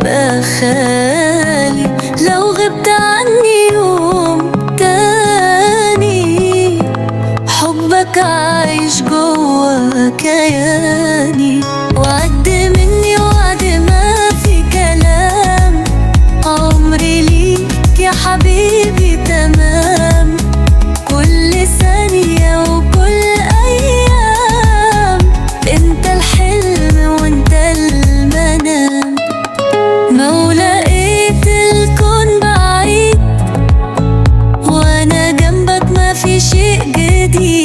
تبقى خالي لو غبت عني يوم تاني. حبك عايش جوا كياني، وعد مني وعد ما في كلام. عمري ليك يا حبيبي تمام، كل ثانية وكل أيام. انت الحلم وانت المنام. لو لقيت الكون بعيد وانا جنبك ما في شيء جديد،